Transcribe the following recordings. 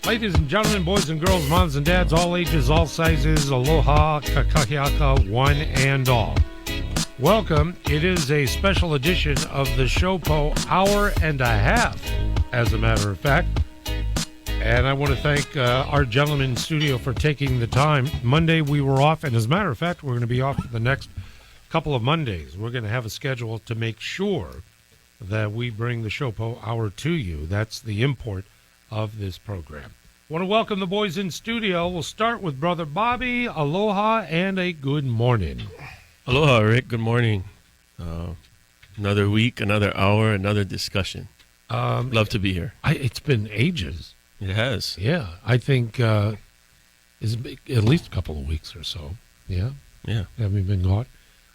Ladies and gentlemen, boys and girls, moms and dads, all ages, all sizes, aloha, kakahiaka, one and all. Welcome. It is a special edition of the SHOPO Hour and a Half, as a matter of fact. And I want to thank our gentlemen in studio for taking the time. Monday we were off, and as a matter of fact, we're going to be off for the next couple of Mondays. We're going to have a schedule to make sure that we bring the SHOPO Hour to you. That's the import of this program. I want to welcome the boys in studio. We'll start with Brother Bobby. Aloha and a good morning. Aloha, Rick. Good morning. Another week, another hour, another discussion. Love to be here. It's been ages. It has. Yeah, I think it's at least a couple of weeks or so. Yeah? Yeah. Have we been gone?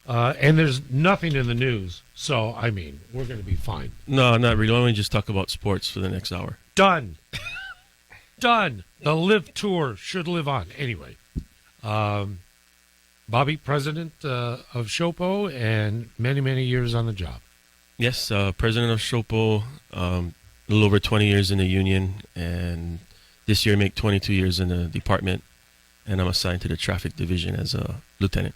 And there's nothing in the news, so, I mean, we're going to be fine. No, not really. Why don't we just talk about sports for the next hour? Done. Done. The Live Tour should live on. Anyway, Bobby, president of SHOPO, and many, many years on the job. Yes, president of SHOPO, a little over 20 years in the union, and this year make 22 years in the department, and I'm assigned to the traffic division as a lieutenant.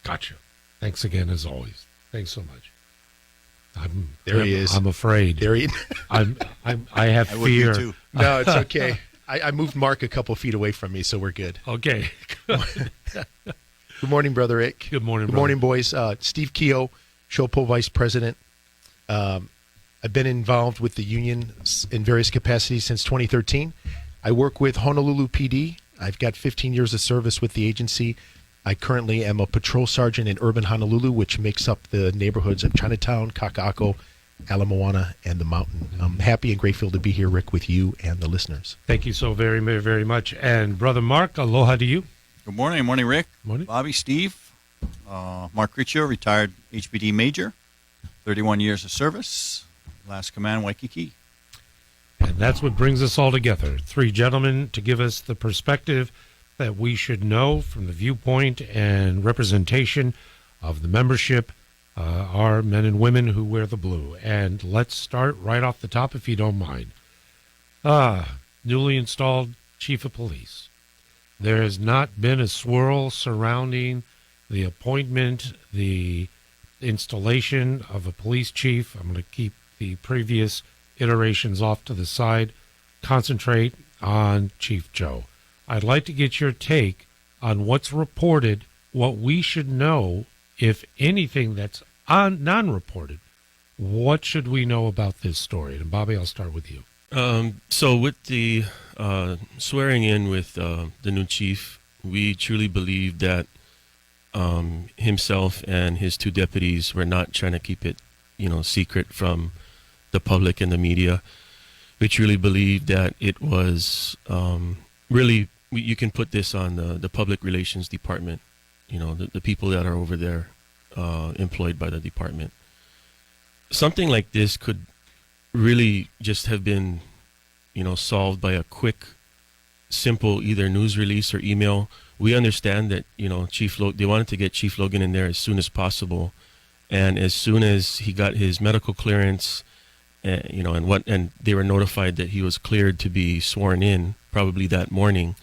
Gotcha. Thanks again, as always. Thanks so much. He is. I'm afraid. There he. I have fear. Too. No, it's okay. I moved Mark a couple feet away from me, so we're good. Okay. Good morning, Brother Rick. Good morning, Good morning, boys. Steve Keogh, SHOPO Vice President. I've been involved with the union in various capacities since 2013. I work with Honolulu PD. I've got 15 years of service with the agency. I currently am a patrol sergeant in urban Honolulu, which makes up the neighborhoods of Chinatown, Kaka'ako, Ala Moana, and the Mountain. I'm happy and grateful to be here, Rick, with you and the listeners. Thank you so very, very, very much. And Brother Mark, aloha to you. Good morning. Good morning, Rick. Morning. Bobby, Steve. Mark Riccio, retired HPD Major, 31 years of service, last command Waikiki. And that's what brings us all together. Three gentlemen to give us the perspective that we should know from the viewpoint and representation of the membership, our men and women who wear the blue. And let's start right off the top, if you don't mind. Newly installed Chief of Police. There has not been a swirl surrounding the appointment, the installation of a police chief. I'm going to keep the previous iterations off to the side, concentrate on Chief Joe. I'd like to get your take on what's reported, what we should know, if anything that's non-reported. What should we know about this story? And Bobby, I'll start with you. So with the swearing in with the new chief, we truly believe that himself and his two deputies were not trying to keep it, secret from the public and the media. We truly believe that it was really, you can put this on the public relations department, the people that are over there employed by the department. Something like this could really just have been, solved by a quick, simple either news release or email. We understand that, they wanted to get Chief Logan in there as soon as possible. And as soon as he got his medical clearance, and they were notified that he was cleared to be sworn in, probably that morning,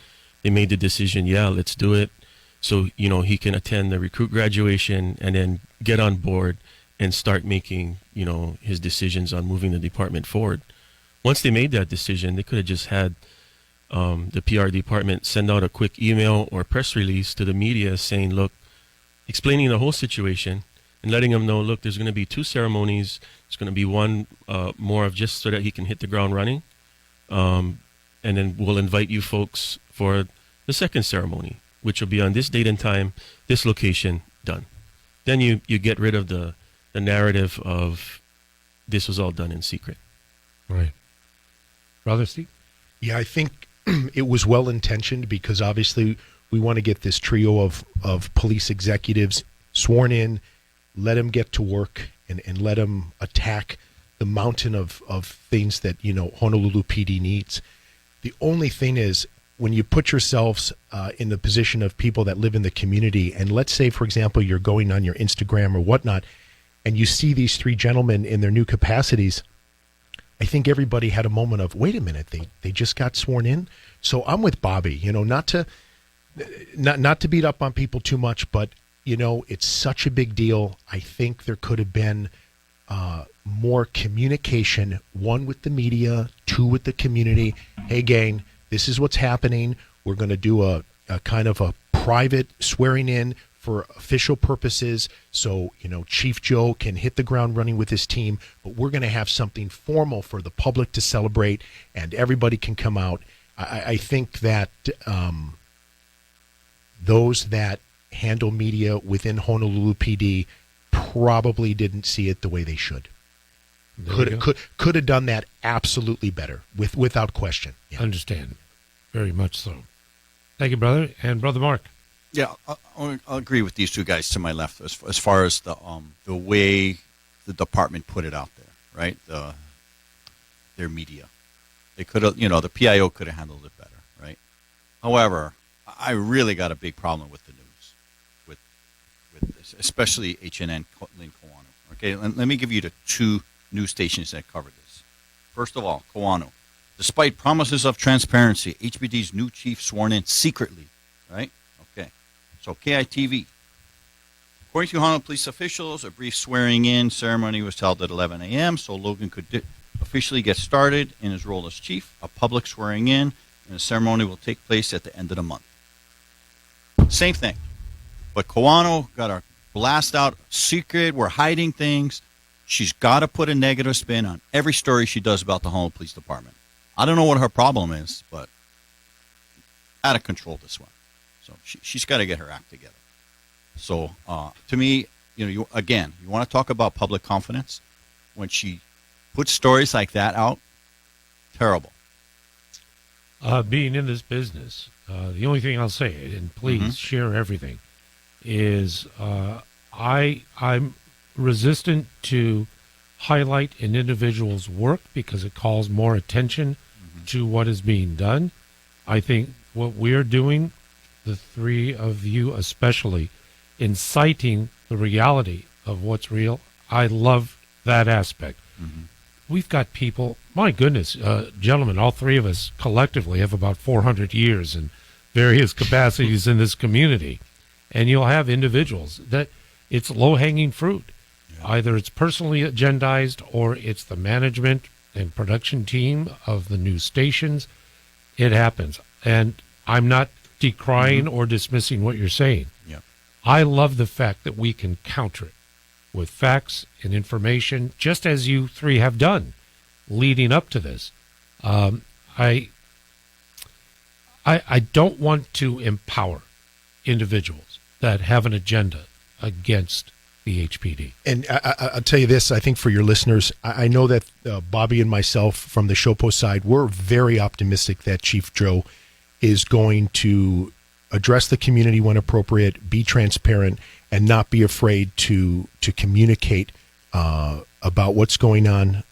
they made the decision, let's do it. So, he can attend the recruit graduation and then get on board and start making, his decisions on moving the department forward. Once they made that decision, they could have just had the PR department send out a quick email or press release to the media saying, look, explaining the whole situation and letting them know, look, there's going to be two ceremonies. It's going to be one more of just so that he can hit the ground running. And then we'll invite you folks for the second ceremony, which will be on this date and time, this location, done. Then you get rid of the narrative of this was all done in secret. Right. Brother Steve? Yeah, I think it was well-intentioned because obviously we want to get this trio of police executives sworn in, let them get to work, and let them attack the mountain of things that, Honolulu PD needs. The only thing is, when you put yourselves in the position of people that live in the community, and let's say, for example, you're going on your Instagram or whatnot, and you see these three gentlemen in their new capacities, I think everybody had a moment of, wait a minute, they just got sworn in. So I'm with Bobby, not to beat up on people too much, but it's such a big deal. I think there could have been more communication, one with the media, two with the community. Hey, gang, this is what's happening. We're going to do a kind of a private swearing in for official purposes. So, Chief Joe can hit the ground running with his team, but we're going to have something formal for the public to celebrate and everybody can come out. I think that those that handle media within Honolulu PD probably didn't see it the way they should. Could have done that absolutely better, without question. Yeah. Understand. Very much so. Thank you, brother. And Brother Mark. Yeah, I'll agree with these two guys to my left as far as the way the department put it out there, right? Their media. They could have, the PIO could have handled it better, right? However, I really got a big problem with the news, with this, especially HNN Lynn Kawano. Okay, let me give you the two news stations that covered this. First of all, Kawano. Despite promises of transparency, HPD's new chief sworn in secretly, right? Okay. So KITV. According to Honolulu police officials, a brief swearing-in ceremony was held at 11 a.m. so Logan could officially get started in his role as chief. A public swearing-in and the ceremony will take place at the end of the month. Same thing. But Kawano got a blast out secret. We're hiding things. She's got to put a negative spin on every story she does about the Honolulu Police Department. I don't know what her problem is, but out of control this one. So she's got to get her act together. So to me, you want to talk about public confidence? When she puts stories like that out, terrible. Being in this business, the only thing I'll say, and please share everything, is I'm resistant to highlight an individual's work because it calls more attention to what is being done. I think what we're doing, the three of you especially, inciting the reality of what's real, I love that aspect. We've got people, my goodness, gentlemen, all three of us collectively have about 400 years in various capacities in this community. And you'll have individuals that it's low-hanging fruit. Either it's personally agendized or it's the management and production team of the news stations. It happens. And I'm not decrying or dismissing what you're saying. Yeah. I love the fact that we can counter it with facts and information, just as you three have done leading up to this. I don't want to empower individuals that have an agenda against the HPD. And I'll tell you this, I think for your listeners, I know that Bobby and myself from the SHOPO side, we're very optimistic that Chief Joe is going to address the community when appropriate, be transparent, and not be afraid to communicate about what's going on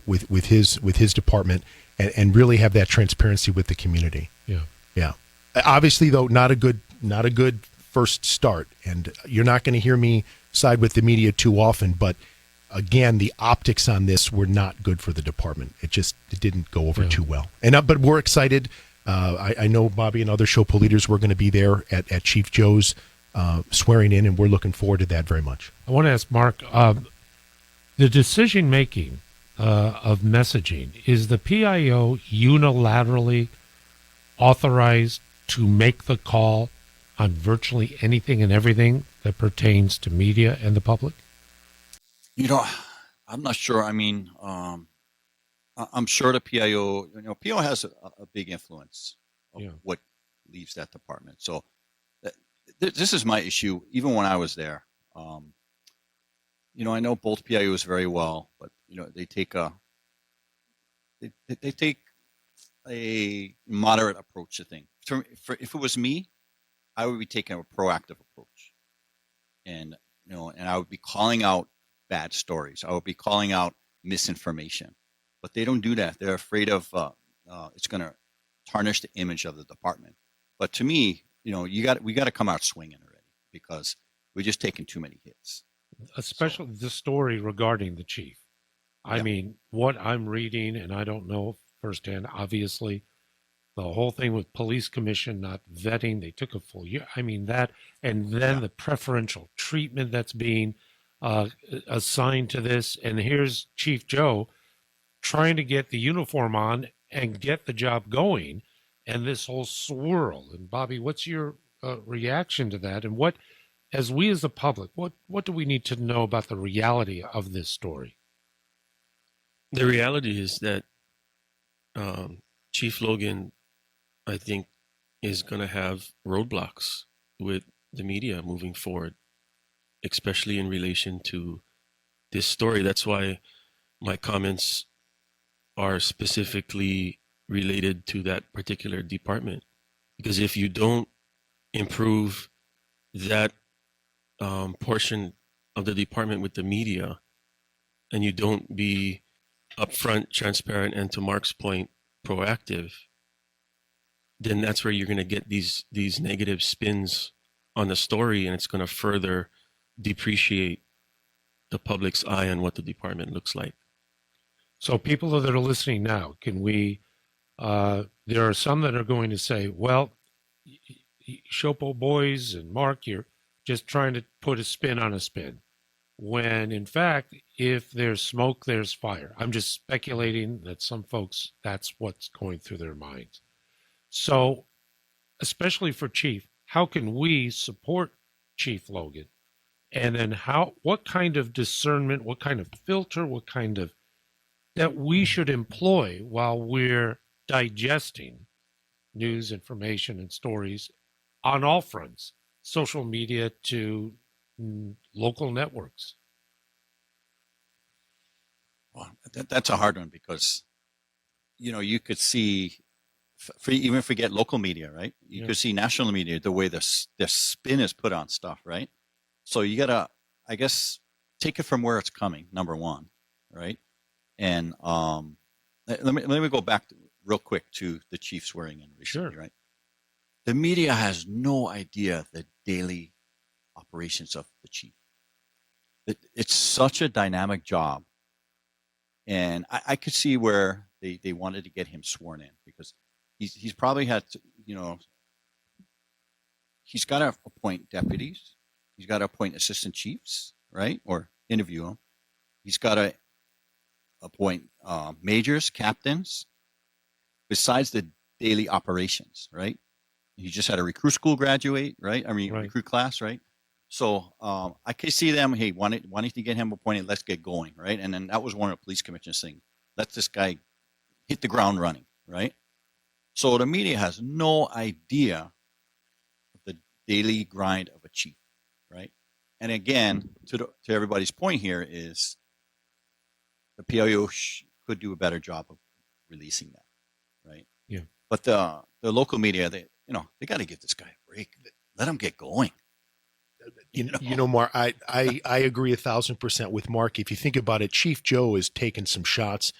with his department, and really have that transparency with the community. Yeah. Obviously, though, not a good first start, and you're not going to hear me side with the media too often, but again, the optics on this were not good for the department. It didn't go over too well. And but we're excited. I know Bobby and other SHOPO leaders were going to be there at Chief Joe's swearing in, and we're looking forward to that very much. I want to ask Mark, the decision making of messaging, is the PIO unilaterally authorized to make the call on virtually anything and everything that pertains to media and the public? I'm not sure. I mean, I'm sure the PIO, PIO has a big influence of what leaves that department. So this is my issue, even when I was there. I know both PIOs very well, but they take a moderate approach to things. If it was me, I would be taking a proactive approach, and I would be calling out bad stories. I would be calling out misinformation, but they don't do that. They're afraid of it's going to tarnish the image of the department. But to me, we got to come out swinging already, because we're just taking too many hits. Especially the story regarding the chief. I mean, what I'm reading, and I don't know firsthand, obviously, the whole thing with police commission not vetting, they took a full year. I mean, that, and then the preferential treatment that's being assigned to this. And here's Chief Joe trying to get the uniform on and get the job going, and this whole swirl. And Bobby, what's your reaction to that? And what, as we as the public, what do we need to know about the reality of this story? The reality is that Chief Logan, I think, is going to have roadblocks with the media moving forward, especially in relation to this story. That's why my comments are specifically related to that particular department. Because if you don't improve that portion of the department with the media, and you don't be upfront, transparent, and to Mark's point, proactive, then that's where you're going to get these negative spins on the story, and it's going to further depreciate the public's eye on what the department looks like. So people that are listening now, can we, there are some that are going to say, well, SHOPO boys and Mark, you're just trying to put a spin on a spin. When in fact, if there's smoke, there's fire. I'm just speculating that some folks, that's what's going through their minds. So, especially for Chief, how can we support Chief Logan? And then what kind of discernment, what kind of filter, what kind of, that we should employ while we're digesting news, information, and stories on all fronts, social media to local networks? Well, that's a hard one because, you could see, even forget local media, right? You could see national media, the way the spin is put on stuff, right? So you got to, I guess, take it from where it's coming, number one, right? And let me go back real quick to the chief swearing in recently, right? The media has no idea the daily operations of the chief. It's such a dynamic job. And I could see where they wanted to get him sworn in because he's probably had to, he's got to appoint deputies. He's got to appoint assistant chiefs, right? Or interview them. He's got to appoint majors, captains, besides the daily operations, right? He just had a recruit school graduate, right? Recruit class, right? So I could see them, hey, wanting to get him appointed, let's get going, right? And then that was one of the police commissioners saying, let this guy hit the ground running, right? So the media has no idea of the daily grind of a chief, right? And again, to everybody's point here is the PIO could do a better job of releasing that, right? Yeah. But the local media, they got to give this guy a break. Let him get going. Mark, I agree 1,000% with Mark. If you think about it, Chief Joe has taken some shots,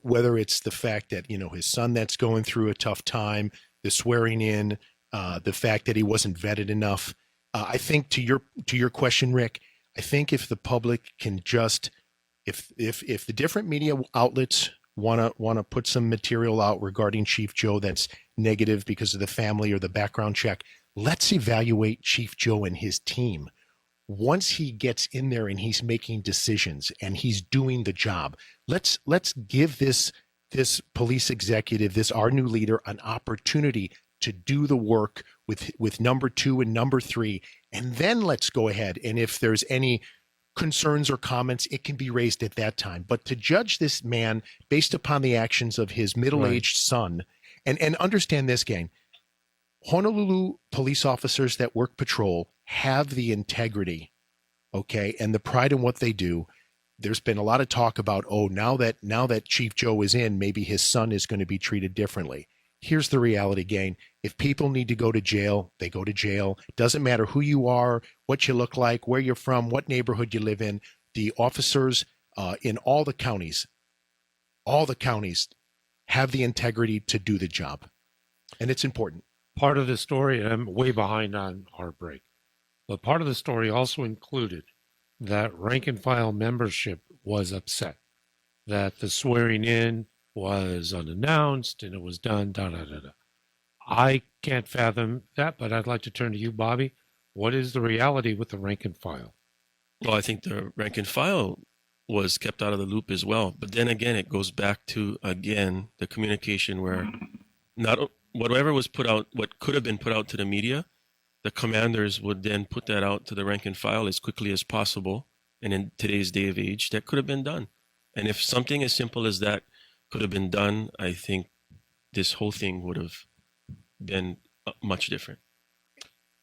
whether it's the fact that, his son that's going through a tough time, the swearing in, the fact that he wasn't vetted enough. I think to your question, Rick, I think if the public can just, if the different media outlets want to put some material out regarding Chief Joe that's negative because of the family or the background check, let's evaluate Chief Joe and his team. Once he gets in there and he's making decisions and he's doing the job, let's give this police executive, our new leader, an opportunity to do the work with number 2 and number 3, and then let's go ahead, and if there's any concerns or comments, it can be raised at that time. But to judge this man based upon the actions of his middle-aged son, and understand this, gang, Honolulu police officers that work patrol have the integrity, okay, and the pride in what they do. There's been a lot of talk about, now that Chief Joe is in, maybe his son is going to be treated differently. Here's the reality, gang. If people need to go to jail, they go to jail. It doesn't matter who you are, what you look like, where you're from, what neighborhood you live in. The officers in all the counties have the integrity to do the job. And it's important. Part of the story, and I'm way behind on our break, but part of the story also included that rank and file membership was upset that the swearing in was unannounced and it was done, da da da da. I can't fathom that, but I'd like to turn to you, Bobby. What is the reality with the rank and file? Well, I think the rank and file was kept out of the loop as well. But then again, it goes back to, again, the communication where not whatever was put out, what could have been put out to the media, the commanders would then put that out to the rank and file as quickly as possible. And in today's day of age, that could have been done. And if something as simple as that could have been done, I think this whole thing would have been much different.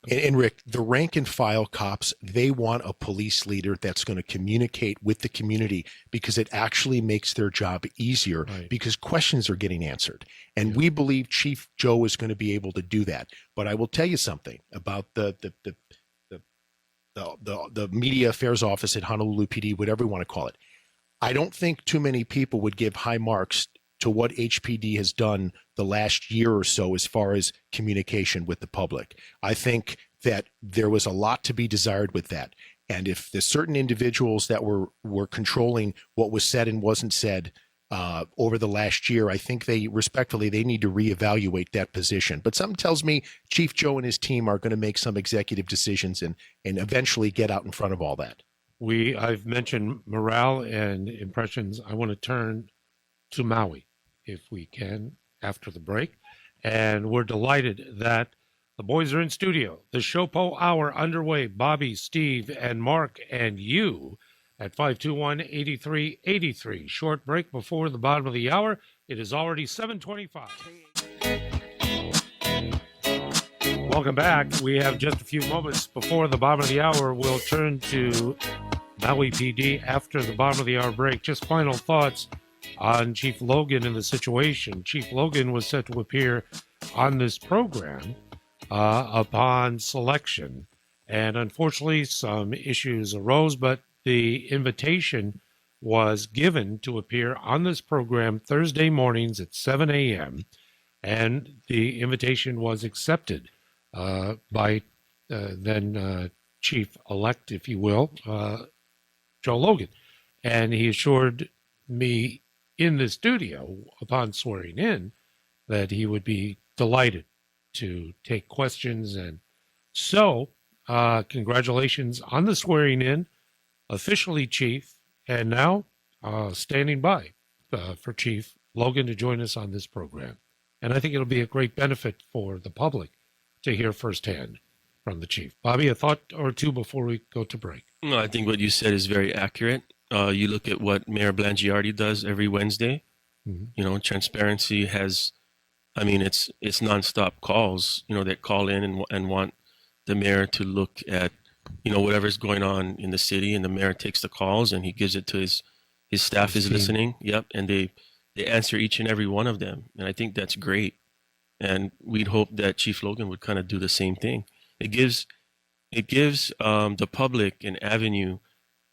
And Rick, the rank and file cops, they want a police leader that's going to communicate with the community because it actually makes their job easier because questions are getting answered. And we believe Chief Joe is going to be able to do that. But I will tell you something about the media affairs office at Honolulu PD, whatever you want to call it. I don't think too many people would give high marks to what HPD has done the last year or so as far as communication with the public. I think that there was a lot to be desired with that. And if the certain individuals that were controlling what was said and wasn't said over the last year, I think they need to reevaluate that position. But something tells me Chief Joe and his team are going to make some executive decisions and eventually get out in front of all that. I've mentioned morale and impressions. I want to turn to Maui, if we can, after the break. And we're delighted that the boys are in studio. The SHOPO Hour underway. Bobby, Steve, and Mark, and you at 521-8383. Short break before the bottom of the hour. It is already 7:25. Welcome back. We have just a few moments before the bottom of the hour. We'll turn to Maui PD after the bottom of the hour break. Just final thoughts on Chief Logan and the situation. Chief Logan was set to appear on this program upon selection. And unfortunately, some issues arose, but the invitation was given to appear on this program Thursday mornings at 7 a.m. And the invitation was accepted by then Chief-elect, if you will, Joe Logan. And he assured me in the studio upon swearing in that he would be delighted to take questions. And so congratulations on the swearing in, officially Chief, and now standing by for Chief Logan to join us on this program. And I think it'll be a great benefit for the public to hear firsthand from the Chief. Bobby, a thought or two before we go to break? No, I think what you said is very accurate. You look at what Mayor Blangiardi does every Wednesday. Mm-hmm. You know, transparency has, it's nonstop calls, that call in and want the mayor to look at, whatever's going on in the city, and the mayor takes the calls and he gives it to his staff is listening. Yep. And they answer each and every one of them. And I think that's great. And we'd hope that Chief Logan would kind of do the same thing. It gives the public an avenue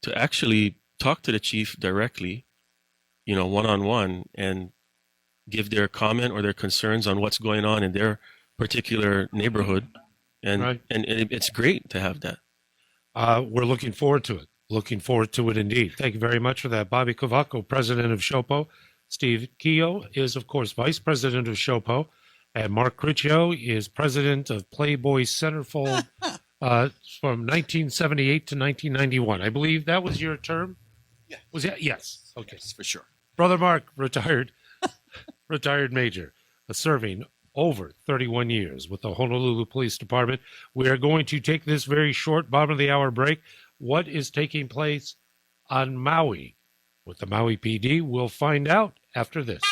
to actually talk to the chief directly, one-on-one, and give their comment or their concerns on what's going on in their particular neighborhood. And it's great to have that. We're looking forward to it. Looking forward to it indeed. Thank you very much for that. Bobby Cavaco, president of SHOPO. Steve Keogh is, of course, vice president of SHOPO. And Mark Criccio is president of Playboy Centerfold from 1978 to 1991. I believe that was your term? Yeah. Was that? Yes. Okay. Yes, for sure. Brother Mark, retired major, serving over 31 years with the Honolulu Police Department. We are going to take this very short bottom of the hour break. What is taking place on Maui with the Maui PD? We'll find out after this.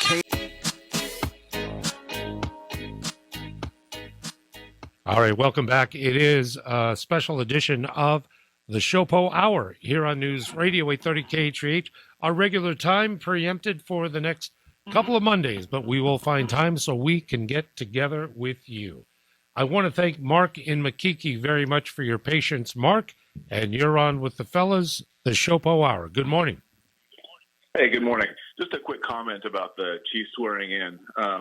All right, welcome back. It is a special edition of the SHOPO Hour here on News Radio 830 KHVH. Our regular time preempted for the next couple of Mondays, but we will find time so we can get together with you. I want to thank Mark in Makiki very much for your patience, Mark, and you're on with the fellas, the SHOPO Hour. Good morning. Hey, good morning. Just a quick comment about the chief swearing in.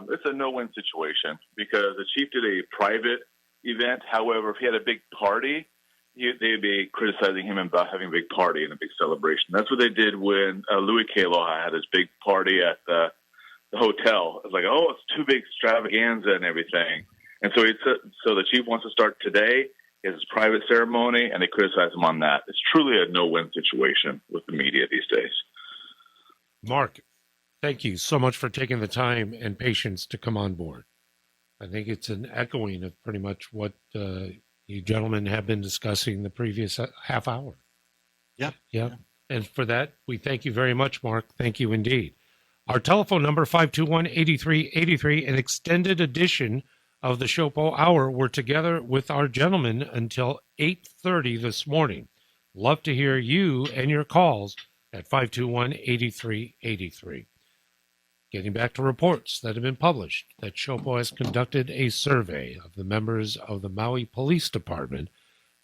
It's a no-win situation because the chief did a private event. However, if he had a big party, they'd be criticizing him about having a big party and a big celebration. That's what they did when Louis K. Aloha had his big party at the hotel. It's like, oh, it's too big extravaganza and everything. And so so the chief wants to start today. He has his private ceremony, and they criticize him on that. It's truly a no-win situation with the media these days. Mark, thank you so much for taking the time and patience to come on board. I think it's an echoing of pretty much what you gentlemen have been discussing the previous half hour. Yeah. And for that, we thank you very much, Mark. Thank you indeed. Our telephone number, 521-8383, an extended edition of the SHOPO Hour. We're together with our gentlemen until 8:30 this morning. Love to hear you and your calls at 521-8383. Getting back to reports that have been published, that SHOPO has conducted a survey of the members of the Maui Police Department.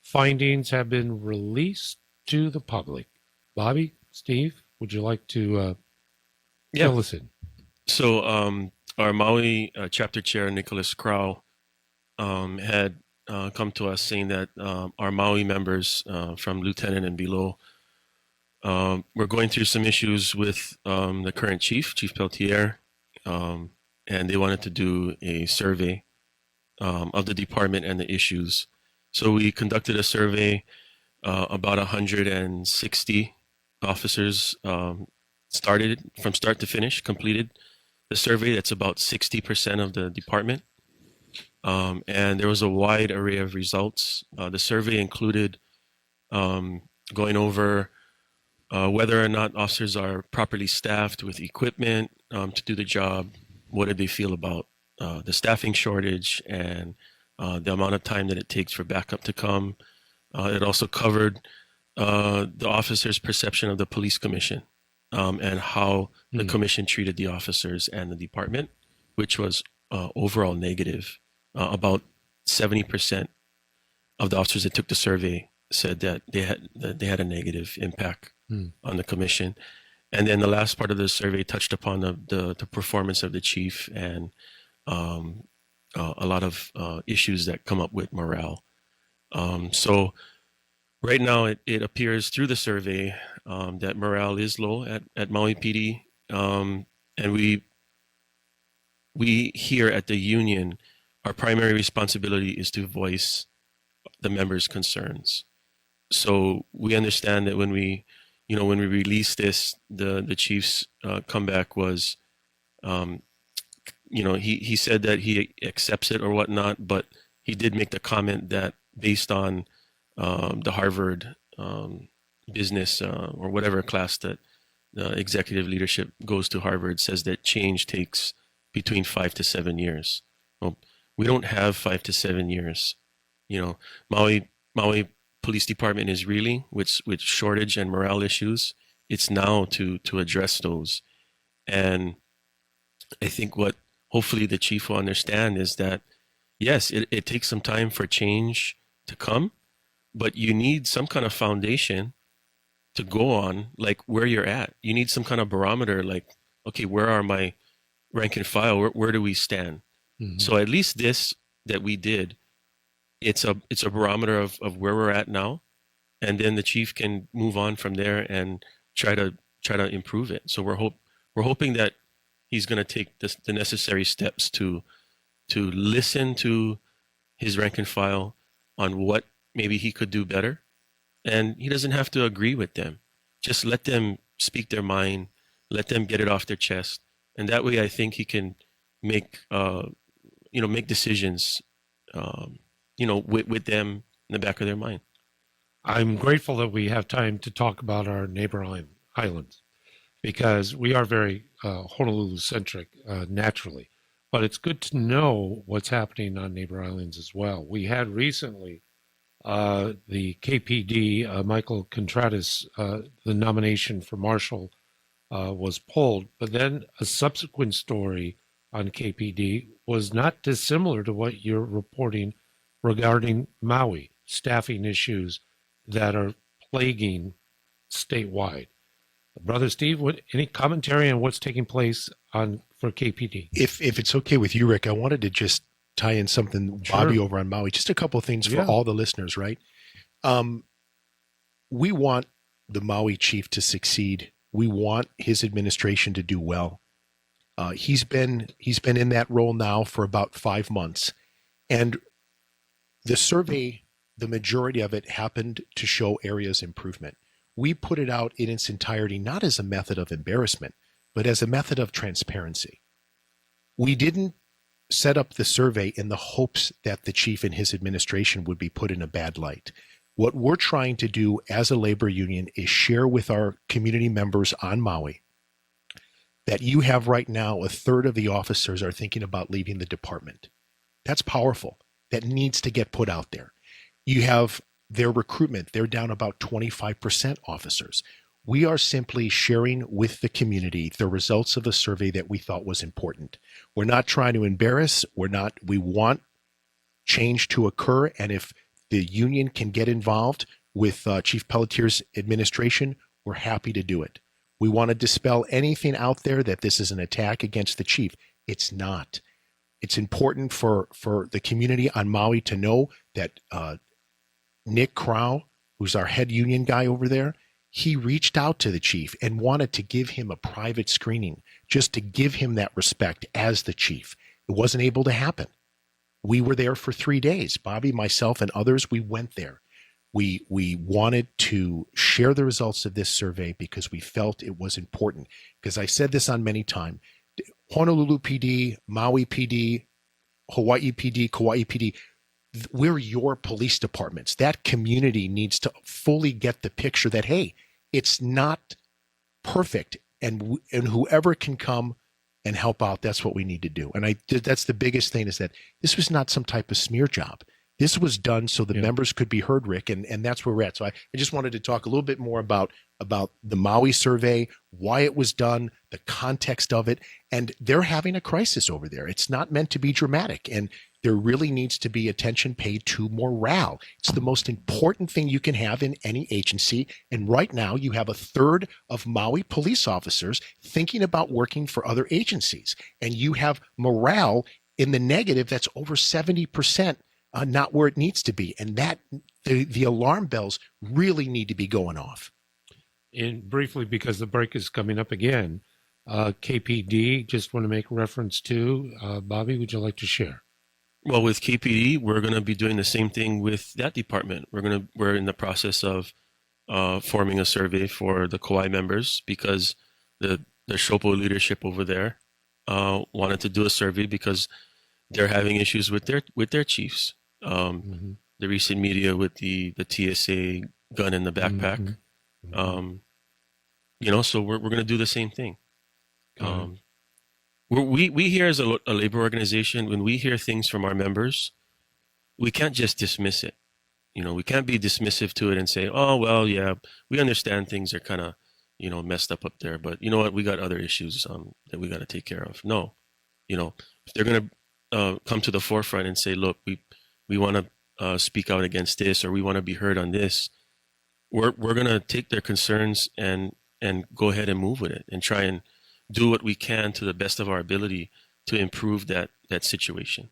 Findings have been released to the public. Bobby, Steve, would you like to fill us in? So our Maui chapter chair, Nicholas Crow, had come to us saying that our Maui members from lieutenant and below we're going through some issues with the current Chief Peltier, and they wanted to do a survey of the department and the issues. So we conducted a survey, about 160 officers started from start to finish, completed the survey. That's about 60% of the department. And there was a wide array of results. The survey included going over whether or not officers are properly staffed with equipment to do the job. What did they feel about the staffing shortage and the amount of time that it takes for backup to come? It also covered the officers' perception of the police commission and how the commission treated the officers and the department, which was overall negative. About 70% of the officers that took the survey said that they had a negative impact on the commission. And then the last part of the survey touched upon the performance of the chief and a lot of issues that come up with morale. So right now it appears through the survey that morale is low at Maui PD. And we here at the union, our primary responsibility is to voice the members' concerns. So we understand that when we released this, the chief's comeback was, he said that he accepts it or whatnot, but he did make the comment that based on the Harvard business or whatever class that the executive leadership goes to Harvard, says that change takes between 5 to 7 years. Well, we don't have 5 to 7 years. Maui Police Department is reeling with shortage and morale issues. It's now to address those. And I think what hopefully the chief will understand is that, yes, it takes some time for change to come, but you need some kind of foundation to go on, like where you're at. You need some kind of barometer, like, okay, where are my rank and file? Where do we stand? Mm-hmm. So at least this that we did, it's a barometer of where we're at now, and then the chief can move on from there and try to improve it. So we're hoping that he's going to take the necessary steps to listen to his rank and file on what maybe he could do better, and he doesn't have to agree with them. Just let them speak their mind, let them get it off their chest, and that way I think he can make decisions. With them in the back of their mind. I'm grateful that we have time to talk about our neighbor islands, because we are very Honolulu-centric naturally. But it's good to know what's happening on neighbor islands as well. We had recently the KPD, Michael Contreras, the nomination for Marshal was pulled, but then a subsequent story on KPD was not dissimilar to what you're reporting regarding Maui, staffing issues that are plaguing statewide. Brother Steve, any commentary on what's taking place for KPD? If it's okay with you, Rick, I wanted to just tie in something, Sure. Bobby over on Maui. Just a couple of things for all the listeners, right? We want the Maui chief to succeed. We want his administration to do well. He's been in that role now for about 5 months, and the survey, the majority of it happened to show areas improvement. We put it out in its entirety, not as a method of embarrassment, but as a method of transparency. We didn't set up the survey in the hopes that the chief and his administration would be put in a bad light. What we're trying to do as a labor union is share with our community members on Maui that you have right now a third of the officers are thinking about leaving the department. That's powerful. That needs to get put out there. You have their recruitment. They're down about 25% officers. We are simply sharing with the community the results of a survey that we thought was important. We're not trying to embarrass. We want change to occur. And if the union can get involved with Chief Pelletier's administration, we're happy to do it. We want to dispel anything out there that this is an attack against the chief. It's not. It's important for the community on Maui to know that Nick Crow, who's our head union guy over there, he reached out to the chief and wanted to give him a private screening, just to give him that respect as the chief. It wasn't able to happen. We were there for 3 days. Bobby, myself, and others, we went there. We wanted to share the results of this survey because we felt it was important. Because I said this on many times, Honolulu PD, Maui PD, Hawaii PD, Kauai PD, we're your police departments. That community needs to fully get the picture that, hey, it's not perfect. And whoever can come and help out, that's what we need to do. And that's the biggest thing, is that this was not some type of smear job. This was done so the members could be heard, Rick, and that's where we're at. So I just wanted to talk a little bit more about the Maui survey, why it was done, the context of it, and they're having a crisis over there. It's not meant to be dramatic, and there really needs to be attention paid to morale. It's the most important thing you can have in any agency, and right now you have a third of Maui police officers thinking about working for other agencies, and you have morale in the negative that's over 70%. Not where it needs to be, and that the alarm bells really need to be going off. And briefly, because the break is coming up again, KPD, just want to make reference to, Bobby, would you like to share? Well, with KPD, we're going to be doing the same thing with that department. We're in the process of forming a survey for the Kauai members, because the SHOPO leadership over there wanted to do a survey because they're having issues with their chiefs. The recent media with the TSA gun in the backpack. So we're going to do the same thing. We here as a labor organization, when we hear things from our members, we can't just dismiss it. We can't be dismissive to it and say, oh, well, yeah, we understand things are kind of, messed up there, but you know what, we got other issues that we got to take care of. No, if they're going to come to the forefront and say, look, we want to speak out against this, or we want to be heard on this, we're going to take their concerns and go ahead and move with it and try and do what we can to the best of our ability to improve that situation.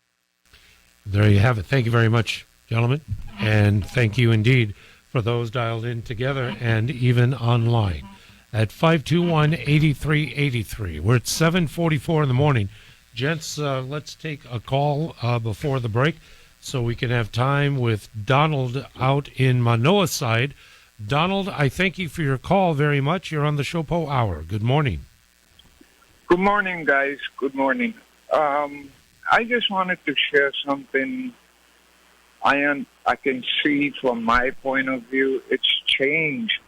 There you have it. Thank you very much, gentlemen. And thank you indeed for those dialed in together and even online at 521-8383. We're at 7:44 in the morning. Gents, let's take a call before the break so we can have time with Donald out in Manoa side. Donald, I thank you for your call very much. You're on the SHOPO Hour. Good morning. Good morning, guys. Good morning. I just wanted to share something I can see from my point of view. It's change.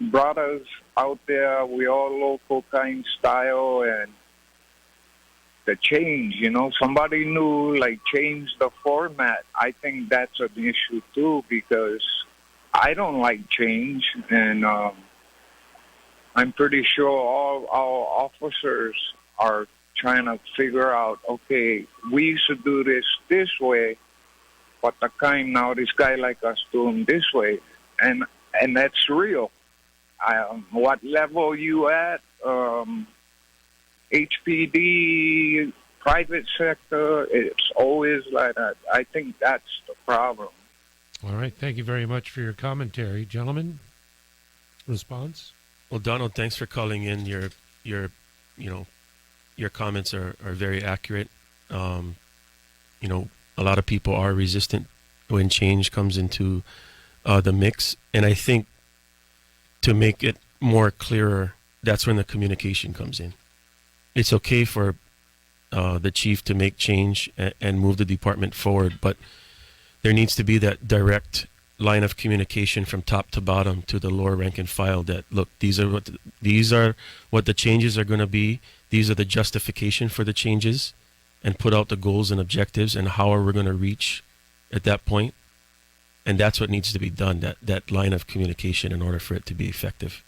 Brothers out there, we all local kind style, and the change, somebody new, change the format. I think that's an issue too, because I don't like change, and I'm pretty sure all our officers are trying to figure out, okay, we used to do this way, but the kind now this guy like us do them this way, and that's real. What level you at? HPD, private sector, it's always like that. I think that's the problem. All right. Thank you very much for your commentary. Gentlemen, response? Well, Donald, thanks for calling in. Your comments are very accurate. A lot of people are resistant when change comes into the mix, and I think to make it more clearer, that's when the communication comes in. It's okay for the chief to make change and move the department forward, but there needs to be that direct line of communication from top to bottom to the lower rank and file that, look, these are what the changes are going to be. These are the justification for the changes, and put out the goals and objectives and how are we going to reach at that point. And that's what needs to be done, that line of communication, in order for it to be effective.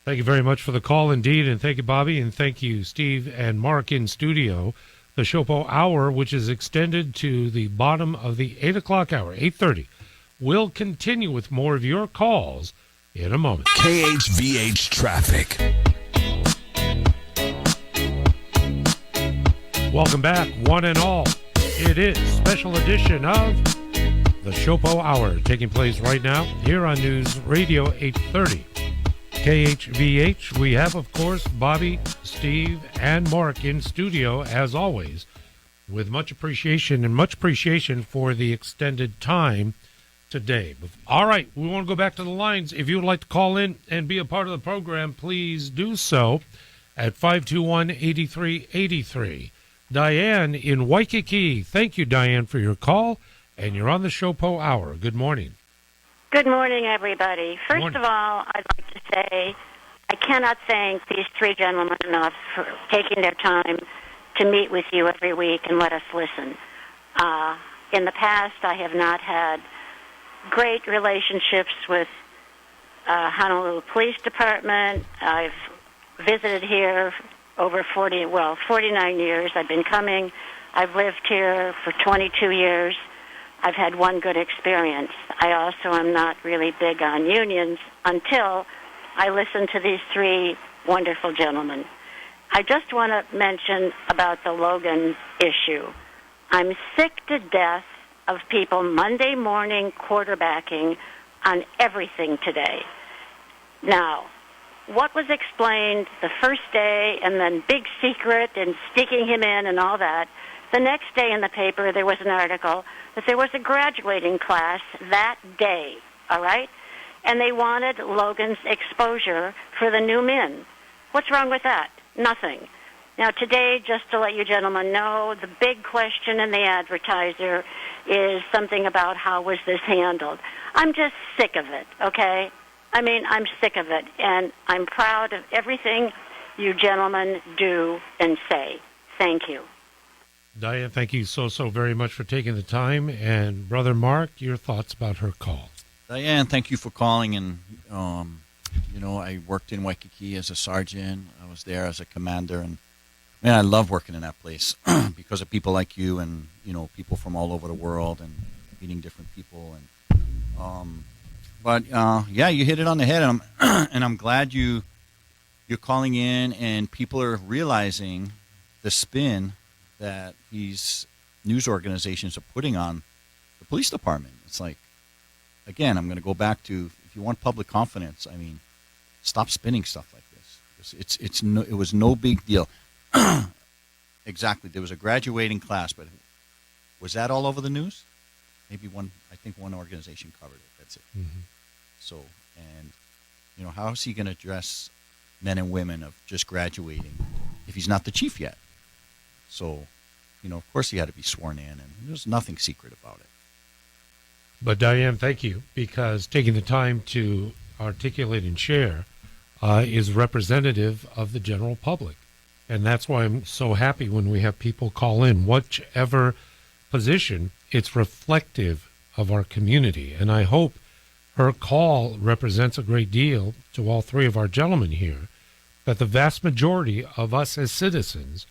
Thank you very much for the call, indeed, and thank you, Bobby, and thank you, Steve and Mark in studio. The SHOPO Hour, which is extended to the bottom of the 8 o'clock hour, 8:30, will continue with more of your calls in a moment. KHVH Traffic. Welcome back, one and all. It is special edition of the SHOPO Hour, taking place right now here on News Radio 830. KHVH. We have, of course, Bobby, Steve, and Mark in studio, as always, with much appreciation for the extended time today. All right, we want to go back to the lines. If you would like to call in and be a part of the program, please do so at 521-8383. Diane in Waikiki. Thank you, Diane, for your call, and you're on the SHOPO Hour. Good morning. Good morning, everybody. First of all, I'd like to say I cannot thank these three gentlemen enough for taking their time to meet with you every week and let us listen. In the past, I have not had great relationships with Honolulu Police Department. I've visited here over 49 years. I've been coming. I've lived here for 22 years. I've had one good experience. I also am not really big on unions until I listen to these three wonderful gentlemen. I just want to mention about the Logan issue. I'm sick to death of people Monday morning quarterbacking on everything today. Now, what was explained the first day and then big secret and sticking him in and all that, the next day in the paper there was an article that there was a graduating class that day, all right? And they wanted Logan's exposure for the new men. What's wrong with that? Nothing. Now today, just to let you gentlemen know, the big question in the advertiser is something about how was this handled. I'm just sick of it, okay? I mean, I'm sick of it, and I'm proud of everything you gentlemen do and say. Thank you. Diane, thank you so very much for taking the time. And Brother Mark, your thoughts about her call. Diane, thank you for calling. And, I worked in Waikiki as a sergeant. I was there as a commander. And, man, I love working in that place because of people like you and, people from all over the world and meeting different people. And, you hit it on the head. And I'm glad you're calling in and people are realizing the spin that these news organizations are putting on the police department. It's like, again, I'm going to go back to, if you want public confidence, I mean, stop spinning stuff like this. It was no big deal. Exactly. There was a graduating class, but was that all over the news? Maybe one organization covered it. That's it. Mm-hmm. So, and, how is he going to address men and women of just graduating if he's not the chief yet? So, of course he had to be sworn in, and there's nothing secret about it. But Diane, thank you, because taking the time to articulate and share is representative of the general public. And that's why I'm so happy when we have people call in, whichever position, it's reflective of our community. And I hope her call represents a great deal to all three of our gentlemen here, that the vast majority of us as citizens,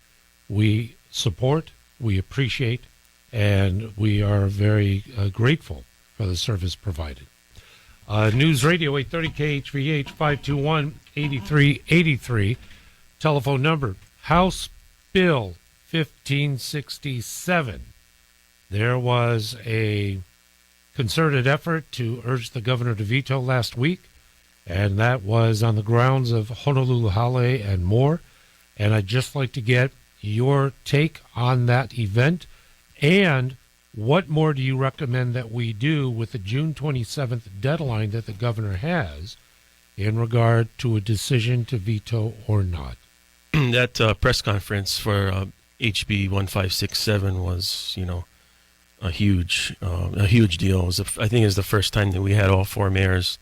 we support, we appreciate, and we are very grateful for the service provided. News Radio 830 KHVH 521-8383. Telephone number, House Bill 1567. There was a concerted effort to urge the governor to veto last week, and that was on the grounds of Honolulu Hale and more. And I'd just like to get your take on that event, and what more do you recommend that we do with the June 27th deadline that the governor has in regard to a decision to veto or not? That press conference for HB 1567 was, a huge deal. It was I think it's the first time that we had all four mayors,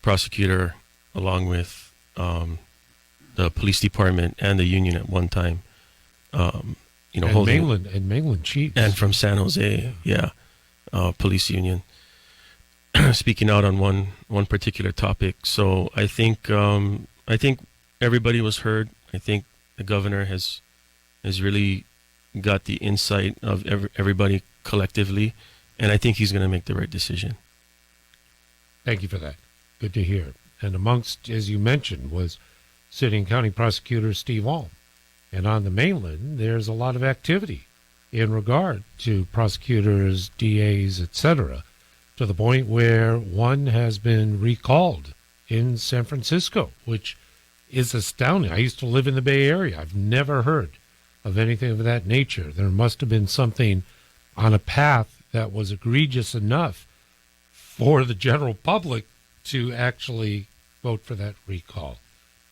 prosecutor, along with the police department and the union at one time. Holding mainland chiefs, and from San Jose, police union, speaking out on one particular topic. So I think everybody was heard. I think the governor has really got the insight of everybody collectively, and I think he's going to make the right decision. Thank you for that. Good to hear. And amongst, as you mentioned, was Sitting County Prosecutor Steve Alm. And on the mainland, there's a lot of activity in regard to prosecutors, DAs, etc., to the point where one has been recalled in San Francisco, which is astounding. I used to live in the Bay Area. I've never heard of anything of that nature. There must have been something on a path that was egregious enough for the general public to actually vote for that recall.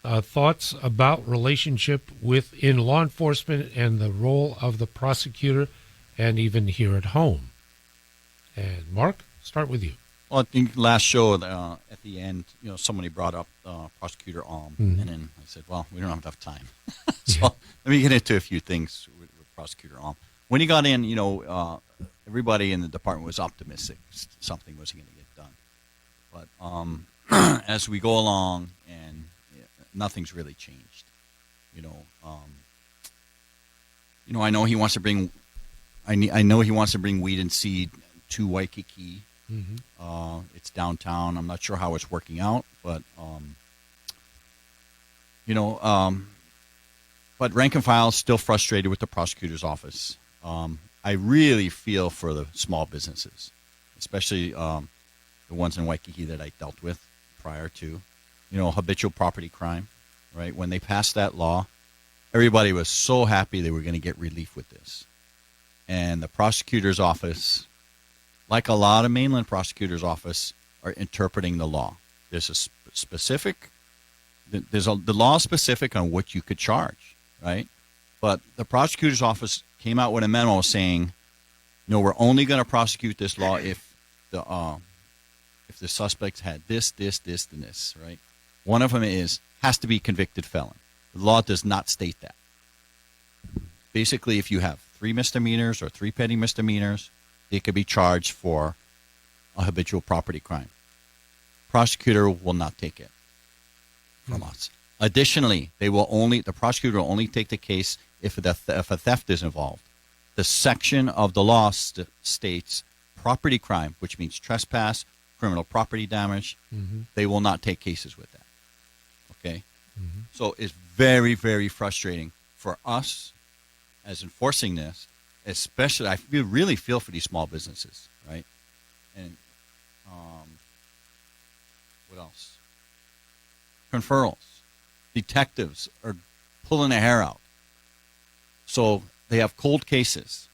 Thoughts about relationship within law enforcement and the role of the prosecutor, and even here at home. And Mark, start with you. Well, I think last show at the end, somebody brought up Prosecutor Alm, and then I said, well, we don't have enough time. So let me get into a few things with Prosecutor Alm. When he got in, everybody in the department was optimistic something was going to get done. But as we go along, and nothing's really changed. I know he wants to bring. I know he wants to bring weed and seed to Waikiki. It's downtown. I'm not sure how it's working out, but but rank and file is still frustrated with the prosecutor's office. I really feel for the small businesses, especially the ones in Waikiki that I dealt with prior to, habitual property crime, right? When they passed that law, everybody was so happy they were going to get relief with this. And the prosecutor's office, like a lot of mainland prosecutors' office, are interpreting the law. There's a the law is specific on what you could charge, right? But the prosecutor's office came out with a memo saying, no, we're only going to prosecute this law if the suspects had this, and this, right? One of them has to be convicted felon. The law does not state that. Basically, if you have 3 misdemeanors or 3 petty misdemeanors, they could be charged for a habitual property crime. Prosecutor will not take it from us. Additionally, the prosecutor will only take the case if a theft is involved. The section of the law states property crime, which means trespass, criminal property damage. They will not take cases with that. Okay? So it's very, very frustrating for us as enforcing this, especially I really feel for these small businesses, right? And what else? Conferrals. Detectives are pulling their hair out. So they have cold cases.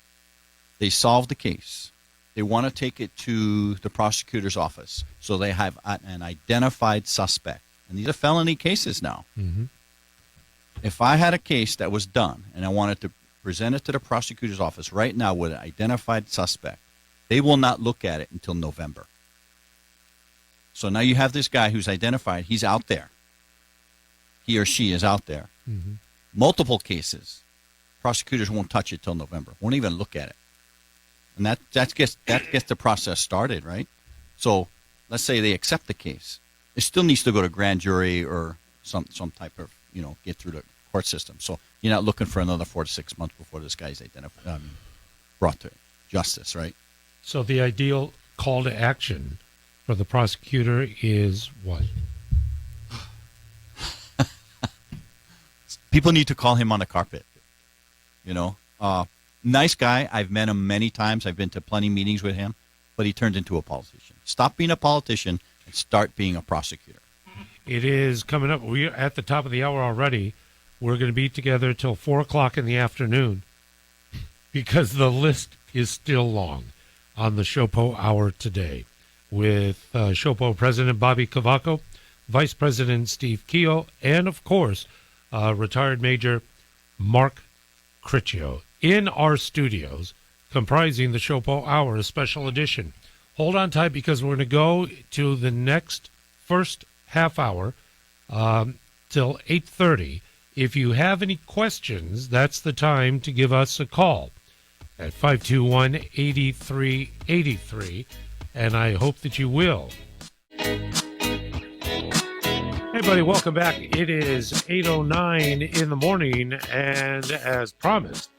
They solve the case. They want to take it to the prosecutor's office. So they have an identified suspect. And these are felony cases now. If I had a case that was done and I wanted to present it to the prosecutor's office right now with an identified suspect, they will not look at it until November. So now you have this guy who's identified. He's out there. He or she is out there. Multiple cases. Prosecutors won't touch it till November. Won't even look at it. And that gets the process started, right? So let's say they accept the case. It still needs to go to grand jury or some type of, get through the court system. So you're not looking for another 4 to 6 months before this guy's brought to justice, right? So the ideal call to action for the prosecutor is what? People need to call him on the carpet. Nice guy. I've met him many times. I've been to plenty meetings with him. but he turned into a politician. Stop being a politician and start being a prosecutor. It is coming up. We're at the top of the hour already. We're going to be together till 4 o'clock in the afternoon because the list is still long on the SHOPO Hour today with SHOPO President Bobby Cavaco, Vice President Steve Keogh, and, of course, retired Major Mark Critchio in our studios comprising the SHOPO Hour special edition. Hold on tight because we're going to go to the next first half hour till 8:30. If you have any questions, that's the time to give us a call at 521-8383, and I hope that you will. Hey, buddy, welcome back. It is 8:09 in the morning, and as promised,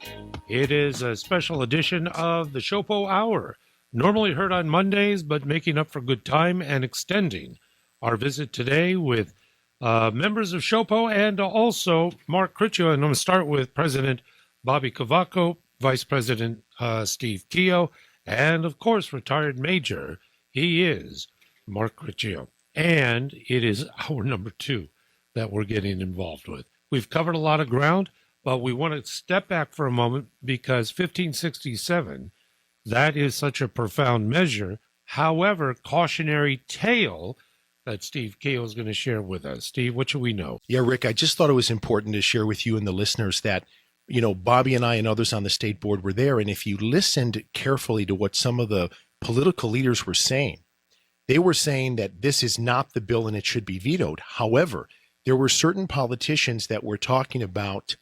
it is a special edition of the SHOPO Hour, normally heard on Mondays, but making up for good time and extending our visit today with members of SHOPO and also Mark Critchio. And I'm going to start with President Bobby Cavaco, Vice President Steve Keogh, and, of course, retired Major. He is Mark Critchio. And it is hour number 2 that we're getting involved with. We've covered a lot of ground, but we want to step back for a moment because 1567, that is such a profound measure. However, cautionary tale that Steve Keogh is going to share with us. Steve, what should we know? Yeah, Rick, I just thought it was important to share with you and the listeners that, Bobby and I and others on the state board were there. And if you listened carefully to what some of the political leaders were saying, they were saying that this is not the bill and it should be vetoed. However, there were certain politicians that were talking about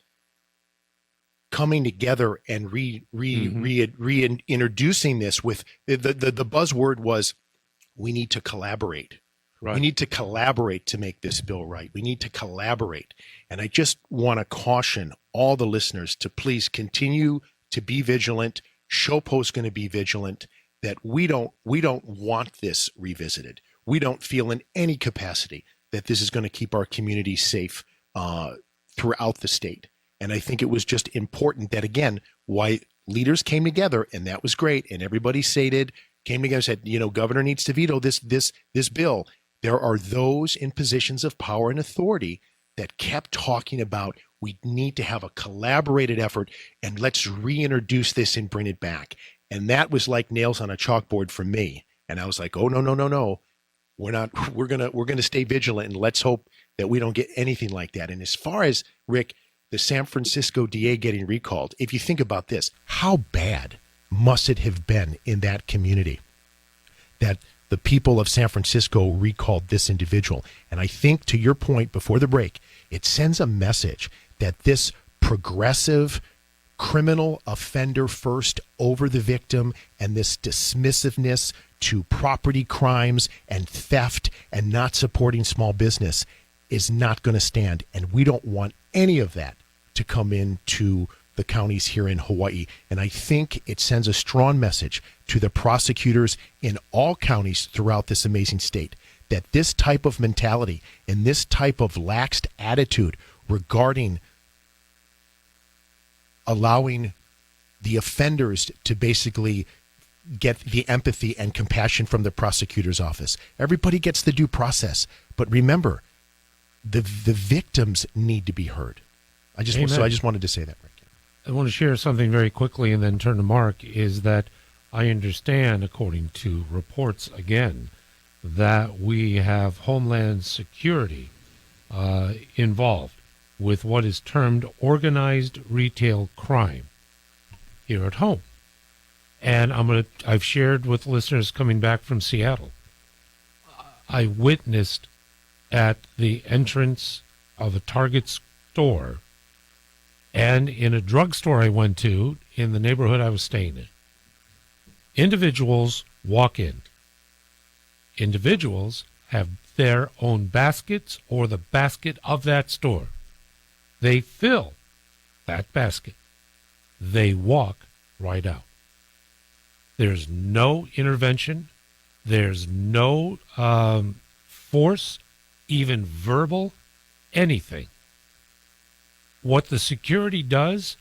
coming together and reintroducing this with the buzzword was, we need to collaborate. Right. We need to collaborate to make this bill right. We need to collaborate. And I just want to caution all the listeners to please continue to be vigilant. SHOPO is going to be vigilant that we don't want this revisited. We don't feel in any capacity that this is going to keep our community safe throughout the state. And I think it was just important that, again, why leaders came together, and that was great, and everybody came together and said, governor needs to veto this bill. There are those in positions of power and authority that kept talking about we need to have a collaborated effort and let's reintroduce this and bring it back. And that was like nails on a chalkboard for me. And I was like, oh, no. We're not, we're going to stay vigilant and let's hope that we don't get anything like that. And as far as, Rick, the San Francisco DA getting recalled, if you think about this, how bad must it have been in that community that the people of San Francisco recalled this individual? And I think, to your point before the break, it sends a message that this progressive criminal offender first over the victim and this dismissiveness to property crimes and theft and not supporting small business is not going to stand. And we don't want any of that to come into the counties here in Hawaii. And I think it sends a strong message to the prosecutors in all counties throughout this amazing state that this type of mentality and this type of laxed attitude regarding allowing the offenders to basically get the empathy and compassion from the prosecutor's office. Everybody gets the due process. But remember, the victims need to be heard. I just wanted to say that, Rick. I want to share something very quickly and then turn to Mark, is that I understand, according to reports again, that we have Homeland Security involved with what is termed organized retail crime here at home. And I've shared with listeners coming back from Seattle. I witnessed at the entrance of a Target store and in a drugstore I went to in the neighborhood I was staying in. Individuals walk in. Individuals have their own baskets or the basket of that store. They fill that basket. They walk right out. There's no intervention. There's no force, even verbal, anything. What the security does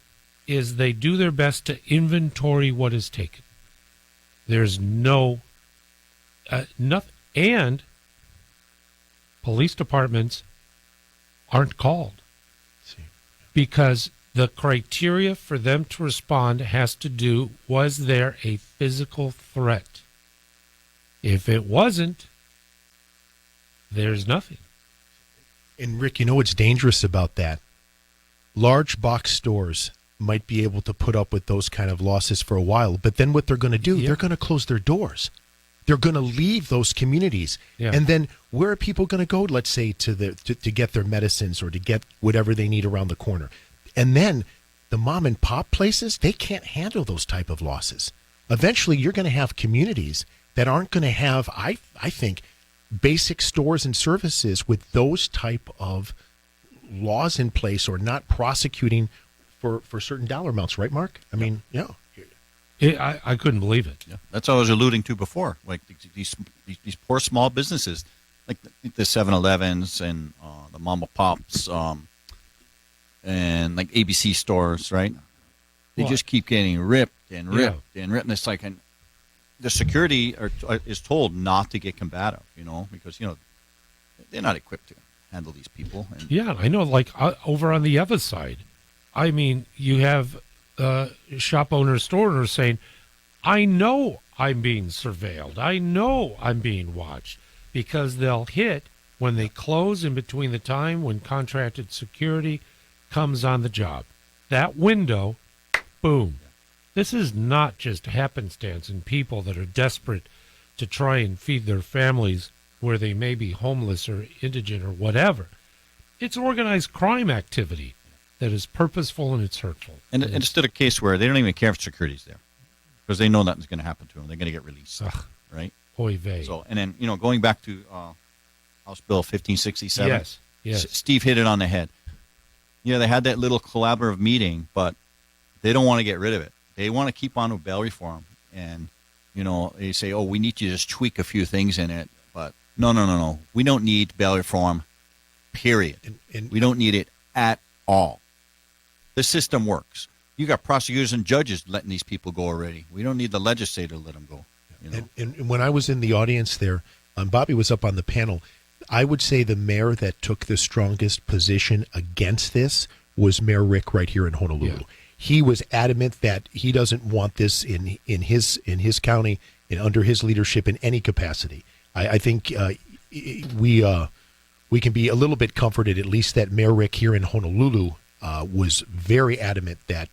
is they do their best to inventory what is taken. There's no nothing. And police departments aren't called because the criteria for them to respond has to do, was there a physical threat? If it wasn't, there's nothing. And Rick, you know what's dangerous about that? Large box stores might be able to put up with those kind of losses for a while, but then what they're going to do, they're going to close their doors. They're going to leave those communities. Yeah. And then where are people going to go, let's say, to get their medicines or to get whatever they need around the corner? And then the mom and pop places, they can't handle those type of losses. Eventually, you're going to have communities that aren't going to have, I think, basic stores and services with those type of laws in place or not prosecuting for certain dollar amounts, right, Mark? I mean, yeah. I couldn't believe it. Yeah, that's what I was alluding to before. Like these poor small businesses, like the 7-Elevens and the mom and pops, and like ABC stores, right? They just keep getting ripped and ripped and ripped. And it's like, and the security is told not to get combative, because they're not equipped to handle these people. And Yeah, I know. Like over on the other side, I mean, you have shop owners, store owners saying, I know I'm being surveilled. I know I'm being watched, because they'll hit when they close in between the time when contracted security comes on the job. That window, boom. This is not just happenstance and people that are desperate to try and feed their families where they may be homeless or indigent or whatever. It's organized crime activity that is purposeful and it's hurtful. And it's still a case where they don't even care if security's there, because they know nothing's going to happen to them. They're going to get released, right? Oy vey. So, and then going back to House Bill 1567. Yes. Steve hit it on the head. They had that little collaborative meeting, but they don't want to get rid of it. They want to keep on with bail reform, and they say, "Oh, we need to just tweak a few things in it." But no. We don't need bail reform. Period. And we don't need it at all. The system works. You got prosecutors and judges letting these people go already. We don't need the legislator to let them go. And when I was in the audience there, Bobby was up on the panel. I would say the mayor that took the strongest position against this was Mayor Rick right here in Honolulu. Yeah. He was adamant that he doesn't want this in his county and under his leadership in any capacity. I think we can be a little bit comforted, at least that Mayor Rick here in Honolulu was very adamant that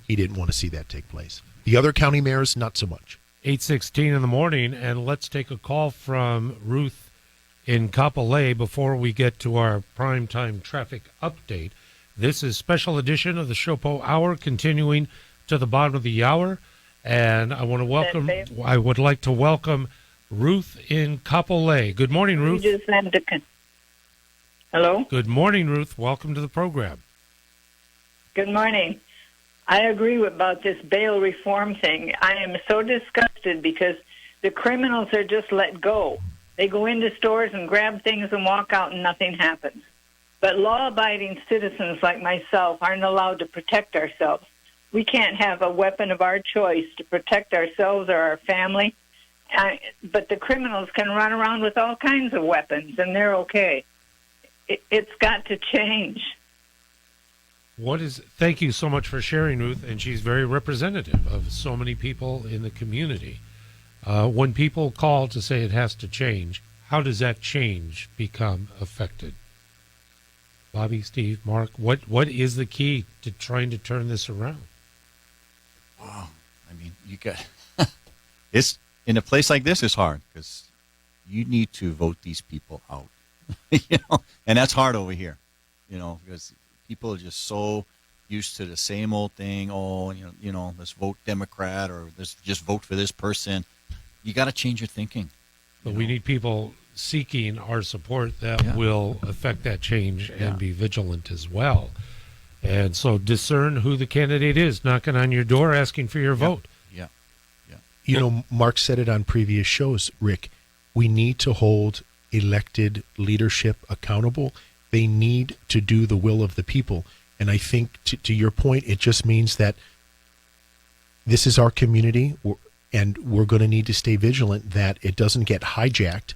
he didn't want to see that take place. The other county mayors, not so much. 8:16 in the morning, and let's take a call from Ruth in Kapolei before we get to our primetime traffic update. This is special edition of the SHOPO Hour, continuing to the bottom of the hour, and I would like to welcome Ruth in Kapolei. Good morning, Ruth. Hello? Good morning, Ruth. Welcome to the program. Good morning. I agree about this bail reform thing. I am so disgusted because the criminals are just let go. They go into stores and grab things and walk out and nothing happens. But law-abiding citizens like myself aren't allowed to protect ourselves. We can't have a weapon of our choice to protect ourselves or our family. But the criminals can run around with all kinds of weapons, and they're okay. It's got to change. Thank you so much for sharing, Ruth, and she's very representative of so many people in the community. When people call to say it has to change, how does that change become affected? Bobby, Steve, Mark, what is the key to trying to turn this around? Wow. I mean, you got it's in a place like this is hard because you need to vote these people out. And that's hard over here, because people are just so used to the same old thing. Oh, let's vote Democrat or let's just vote for this person. You got to change your thinking. But we need people seeking our support that will affect that change and be vigilant as well. And so discern who the candidate is knocking on your door asking for your vote. Yeah. Mark said it on previous shows, Rick. We need to hold elected leadership accountable. They need to do the will of the people. And I think, to your point, it just means that this is our community. And we're going to need to stay vigilant that it doesn't get hijacked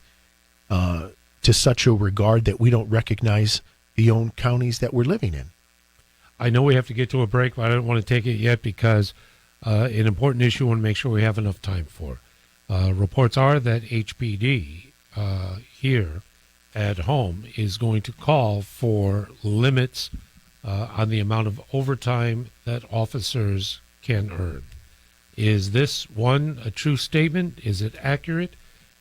to such a regard that we don't recognize the own counties that we're living in. I know we have to get to a break, but I don't want to take it yet because an important issue I want to make sure we have enough time for. Reports are that HPD here at home is going to call for limits on the amount of overtime that officers can earn. Is this, one, a true statement? Is it accurate?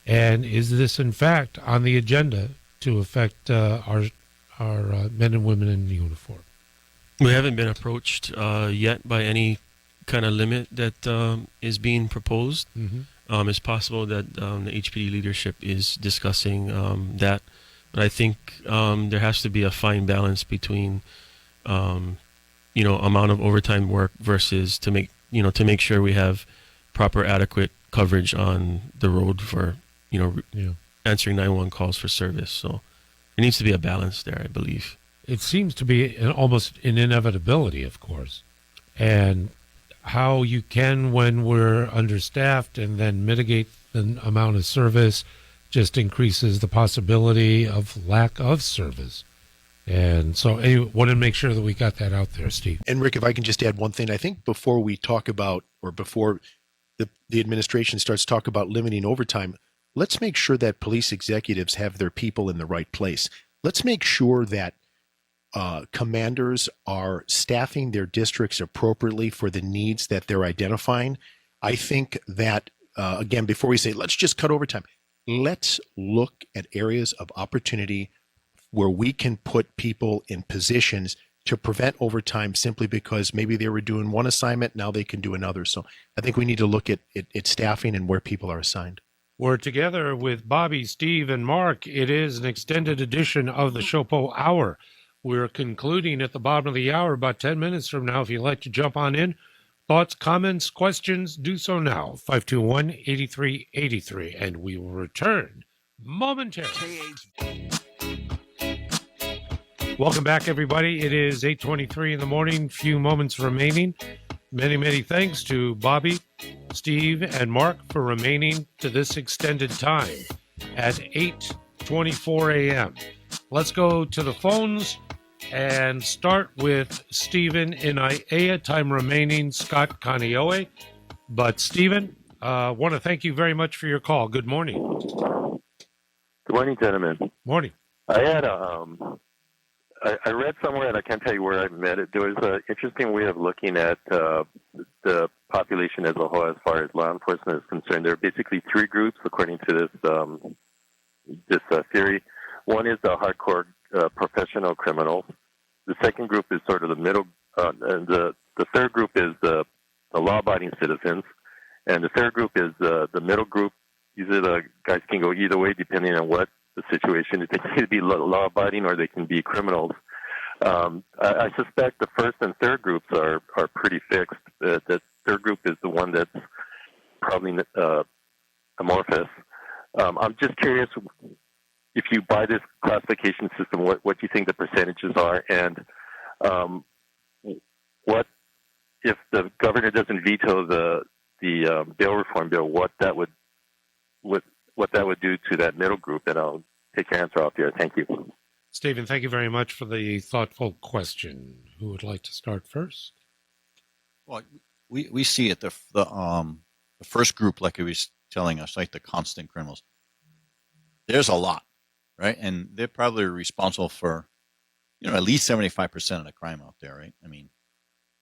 And is this, in fact, on the agenda to affect our men and women in uniform? We haven't been approached yet by any kind of limit that is being proposed. Mm-hmm. It's possible that the HPD leadership is discussing that, but I think there has to be a fine balance between, amount of overtime work versus to make sure we have proper, adequate coverage on the road for answering 911 calls for service. So there needs to be a balance there, I believe. It seems to be almost an inevitability, of course, and how you can, when we're understaffed, and then mitigate the amount of service just increases the possibility of lack of service. And so anyway, want to make sure that we got that out there, Steve. And Rick, if I can just add one thing, I think before we talk about, or before the administration starts to talk about limiting overtime, let's make sure that police executives have their people in the right place. Let's make sure that commanders are staffing their districts appropriately for the needs that they're identifying. I think that, again, before we say, let's just cut overtime, let's look at areas of opportunity where we can put people in positions to prevent overtime simply because maybe they were doing one assignment, now they can do another. So I think we need to look at staffing and where people are assigned. We're together with Bobby, Steve, and Mark. It is an extended edition of the SHOPO Hour. We're concluding at the bottom of the hour about 10 minutes from now. If you'd like to jump on in, thoughts, comments, questions, do so now. 521-8383. And we will return momentarily. Welcome back, everybody. It is 8:23 in the morning. Few moments remaining. Many, many thanks to Bobby, Steve, and Mark for remaining to this extended time at 8:24 a.m. Let's go to the phones and start with Stephen in Aiea. Time remaining, Scott Kaneohe. But Stephen, want to thank you very much for your call. Good morning. Good morning, gentlemen. Morning. I had I read somewhere, and I can't tell you where I met it. There was an interesting way of looking at the population as a whole as far as law enforcement is concerned. There are basically three groups, according to this theory. One is the hardcore professional criminals. The second group is sort of the middle, and the third group is the law-abiding citizens. And the third group is the middle group. These are the guys can go either way depending on what the situation is. They can either be law-abiding or they can be criminals. I suspect the first and third groups are pretty fixed. The third group is the one that's probably amorphous. I'm just curious if you buy this classification system, what you think the percentages are, and what if the governor doesn't veto the bail reform bill, what that would do to that middle group, and I'll take your answer off there. Thank you. Stephen, thank you very much for the thoughtful question. Who would like to start first? Well, we see it, the first group, like he was telling us, like the constant criminals. There's a lot, right? And they're probably responsible for, at least 75% of the crime out there, right? I mean,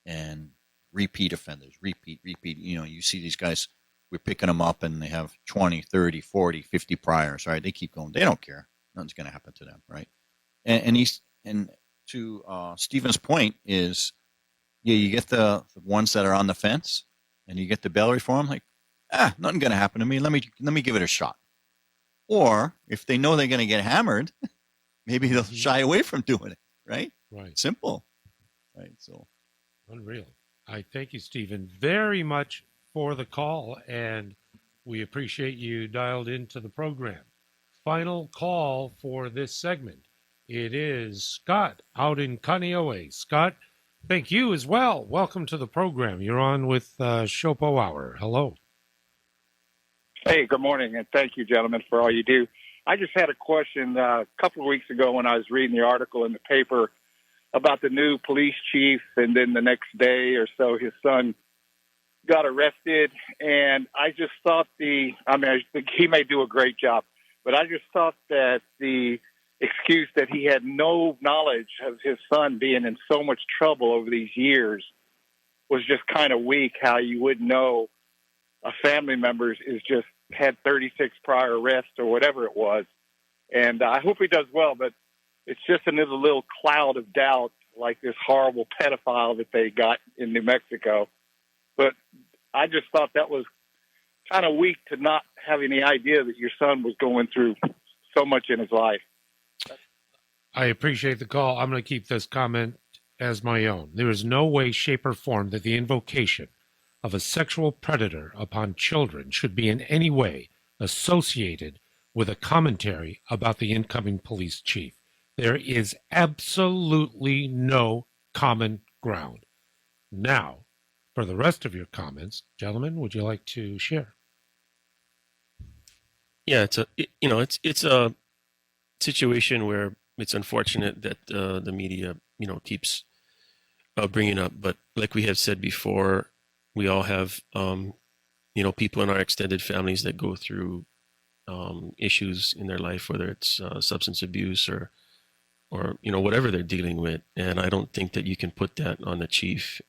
and repeat offenders, repeat. You see these guys, we're picking them up and they have 20, 30, 40, 50 priors, right? They keep going. They don't care. Nothing's going to happen to them, right? And to Stephen's point is, you get the ones that are on the fence and you get the bail reform, like, nothing going to happen to me. Let me give it a shot. Or if they know they're going to get hammered, maybe they'll shy away from doing it, right? Right. Simple. Right. So unreal. I thank you, Stephen, very much for the call, and we appreciate you dialed into the program. Final call for this segment. It is Scott out in Kaneohe. Scott, thank you as well. Welcome to the program. You're on with SHOPO Hour. Hello. Hey, good morning, and thank you, gentlemen, for all you do. I just had a question. A couple of weeks ago when I was reading the article in the paper about the new police chief, and then the next day or so his son got arrested, and I just thought I think he may do a great job, but I just thought that the excuse that he had no knowledge of his son being in so much trouble over these years was just kind of weak, how you would know a family member is just had 36 prior arrests or whatever it was. And I hope he does well, but it's just another little cloud of doubt, like this horrible pedophile that they got in New Mexico. But I just thought that was kind of weak to not have any idea that your son was going through so much in his life. I appreciate the call. I'm going to keep this comment as my own. There is no way, shape, or form that the invocation of a sexual predator upon children should be in any way associated with a commentary about the incoming police chief. There is absolutely no common ground. Now, for the rest of your comments, gentlemen, would you like to share? Yeah, it's a situation where it's unfortunate that the media, keeps bringing up. But like we have said before, we all have, people in our extended families that go through issues in their life, whether it's substance abuse or whatever they're dealing with. And I don't think that you can put that on the chief.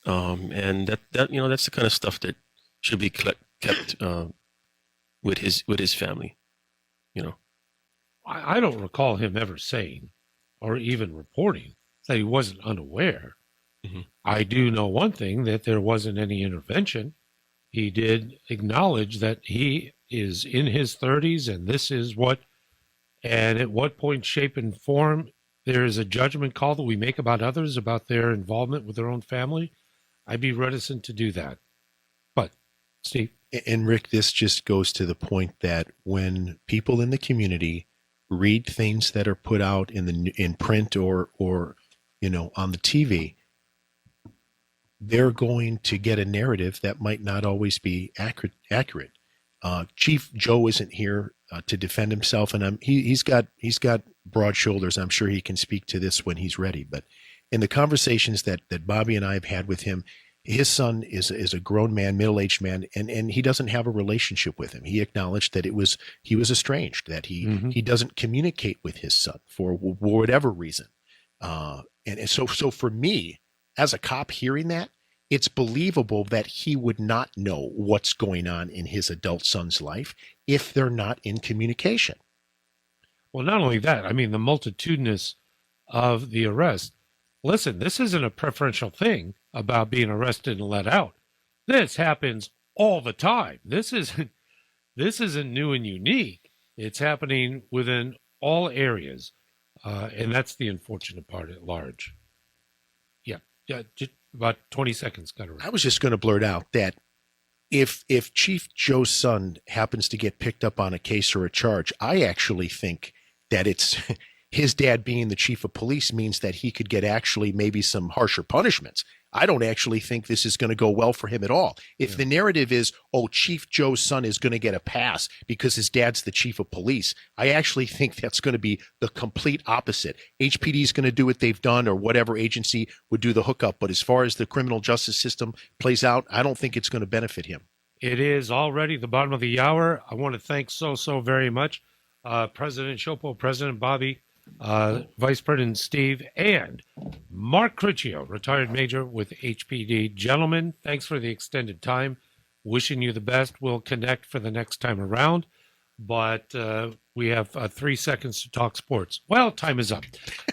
And that that's the kind of stuff that should be kept with his family. I don't recall him ever saying or even reporting that he wasn't unaware. Mm-hmm. I do know one thing, that there wasn't any intervention. He did acknowledge that he is in his 30s and this is and at what point, shape, and form there is a judgment call that we make about others, about their involvement with their own family. I'd be reticent to do that. But, Steve? And Rick, this just goes to the point that when people in the community read things that are put out in print or on the TV, they're going to get a narrative that might not always be accurate. Chief Joe isn't here to defend himself, and he's got broad shoulders. I'm sure he can speak to this when he's ready. But in the conversations that Bobby and I have had with him, his son is a grown man, middle-aged man, and he doesn't have a relationship with him. He acknowledged that he was estranged, that he doesn't communicate with his son for whatever reason. And so for me, as a cop hearing that, it's believable that he would not know what's going on in his adult son's life if they're not in communication. Well, not only that, I mean, the multitudinous of the arrest. Listen, this isn't a preferential thing about being arrested and let out. This happens all the time. This isn't new and unique. It's happening within all areas, and that's the unfortunate part at large. Yeah, just about 20 seconds. Got it right. I was just going to blurt out that if Chief Joe's son happens to get picked up on a case or a charge, I actually think that it's his dad being the chief of police means that he could get actually maybe some harsher punishments. I don't actually think this is going to go well for him at all. If the narrative is, Chief Joe's son is going to get a pass because his dad's the chief of police, I actually think that's going to be the complete opposite. HPD is going to do what they've done, or whatever agency would do the hookup. But as far as the criminal justice system plays out, I don't think it's going to benefit him. It is already the bottom of the hour. I want to thank so very much President SHOPO, President Bobby, Vice President Steve, and Mark Criccio, retired major with HPD. Gentlemen, thanks for the extended time. Wishing you the best. We'll connect for the next time around, but we have 3 seconds to talk sports. Well, time is up.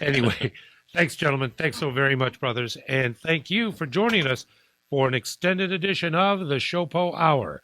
Anyway, thanks, gentlemen. Thanks so very much, brothers. And thank you for joining us for an extended edition of the SHOPO Hour.